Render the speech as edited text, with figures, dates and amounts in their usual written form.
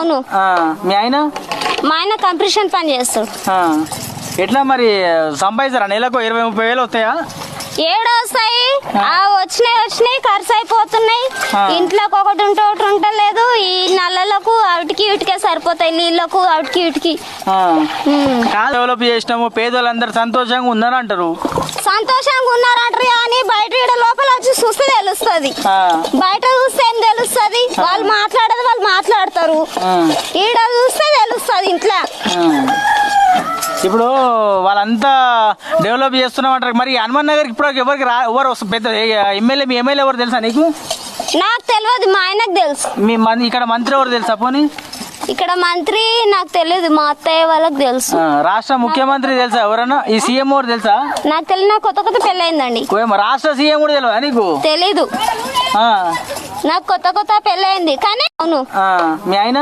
అవును. మీ ఆయన మా ఆయన కంప్రెషన్ పని చేస్తాడు. ఎట్లా మరి సంపాదిస్తారా? నెలకు 20-30 వేలు వస్తాయా? ఏడు వస్తాయి. వచ్చినాయి ఖర్చు అయిపోతున్నాయి. ఇంట్లోకి ఒకటి ఉంటే ఒకటి ఉంటలేదు. ఈ నల్లలకు అవిటికి ఇటుకే సరిపోతాయి, నీళ్ళకు అవిటికి ఇటుకి. డెవలప్ చేసినాము, పేదోళ్ళందరూ సంతోషంగా ఉన్నారని అంటారు. సంతోషంగా ఉన్నారంటారు కానీ బయట ఈడ లోపల వచ్చి చూస్తే తెలుస్తుంది. బయట చూస్తే ఏం తెలుస్తుంది? వాళ్ళు మాట్లాడేది వాళ్ళు మాట్లాడతారు, ఈడ చూస్తే తెలుస్తుంది ఇంట్లో. ఇప్పుడు వాళ్ళంతా డెవలప్ చేస్తున్నామంటారు. మరి హనుమాన్ నగర్ ఇప్పుడు ఎవరికి ఎవరు పెద్ద ఎమ్మెల్యే? మీ ఎమ్మెల్యే ఎవరు తెలుసా నీకు? నాకు తెలియదు, మా ఆయనకు తెలుసు. మీ ఇక్కడ మంత్రి ఎవరు తెలుసా? పోనీ ఇక్కడ మంత్రి నాకు తెలియదు, మా అత్తయ్య వాళ్ళకి తెలుసు. రాష్ట్ర ముఖ్యమంత్రి తెలుసా ఎవరన్నా? ఈ సీఎం ఎవరు తెలుసా? నాకు తెలియదు. నాకు కొత్త పెళ్ళయిందండి. రాష్ట్ర సీఎం కూడా తెలియదా నీకు? తెలీదు. నాకు కొత్త పెళ్ళయింది కానీ. అవును. మీ ఆయన